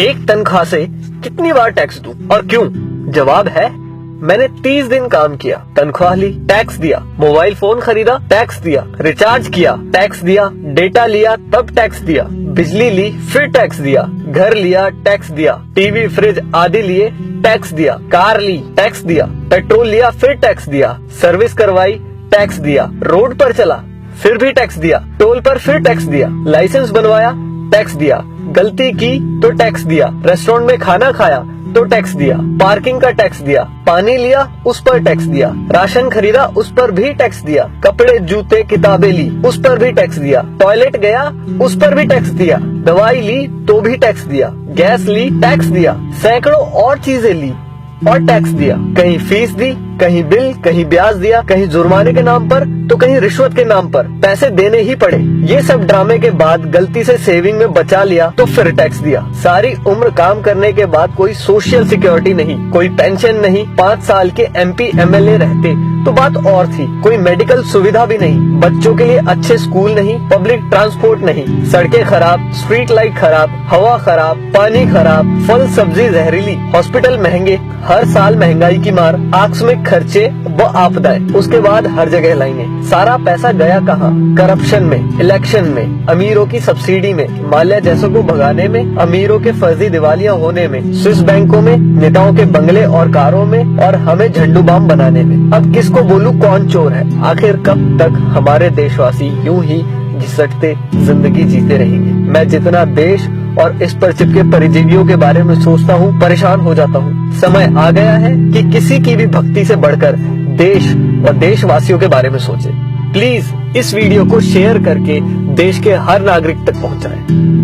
एक तनख्वाह से कितनी बार टैक्स दूं और क्यों? जवाब है, मैंने 30 दिन काम किया, तनख्वाह ली, टैक्स दिया, मोबाइल फोन खरीदा, टैक्स दिया, रिचार्ज किया, टैक्स दिया, डेटा लिया, तब टैक्स दिया, बिजली ली, फिर टैक्स दिया, घर लिया, टैक्स दिया, टीवी फ्रिज आदि लिए, टैक्स दिया, कार ली, टैक्स दिया, पेट्रोल लिया, फिर टैक्स दिया, सर्विस करवाई, टैक्स दिया, रोड पर चला, फिर भी टैक्स दिया, टोल पर फिर टैक्स दिया, लाइसेंस बनवाया, टैक्स दिया, गलती की तो टैक्स दिया, रेस्टोरेंट में खाना खाया तो टैक्स दिया, पार्किंग का टैक्स दिया, पानी लिया उस पर टैक्स दिया, राशन खरीदा उस पर भी टैक्स दिया, कपड़े जूते किताबें ली उस पर भी टैक्स दिया, टॉयलेट गया उस पर भी टैक्स दिया, दवाई ली तो भी टैक्स दिया, गैस ली टैक्स दिया, सैकड़ों और चीजें ली और टैक्स दिया, कहीं फीस दी, कहीं बिल, कहीं ब्याज दिया, कहीं जुर्माने के नाम पर तो कहीं रिश्वत के नाम पर पैसे देने ही पड़े। ये सब ड्रामे के बाद गलती से सेविंग में बचा लिया तो फिर टैक्स दिया। सारी उम्र काम करने के बाद कोई सोशल सिक्योरिटी नहीं, कोई पेंशन नहीं, 5 साल के MP MLA रहते तो बात और थी, कोई मेडिकल सुविधा भी नहीं, बच्चों के लिए अच्छे स्कूल नहीं, पब्लिक ट्रांसपोर्ट नहीं, सड़कें खराब, स्ट्रीट लाइट खराब, हवा खराब, पानी खराब, फल सब्जी जहरीली, हॉस्पिटल महंगे, हर साल महंगाई की मार, आकस्मिक खर्चे व आपदाएं, उसके बाद हर जगह लाइनें। सारा पैसा गया कहाँ? करप्शन में, इलेक्शन में, अमीरों की सब्सिडी में, माल्या जैसों को भगाने में, अमीरों के फर्जी दिवालियां होने में, स्विस बैंकों में, नेताओं के बंगले और कारों में और हमें झंडू बाम बनाने में। अब किसको बोलूं कौन चोर है? आखिर कब तक हमारे देशवासी यूं ही घिसटते जिंदगी जीते रहेंगे? मैं जितना देश और इस पर चिपके परिजीवियों के बारे में सोचता हूँ, परेशान हो जाता हूँ। समय आ गया है कि किसी की भी भक्ति से बढ़कर देश और देशवासियों के बारे में सोचे। प्लीज इस वीडियो को शेयर करके देश के हर नागरिक तक पहुँचाएं।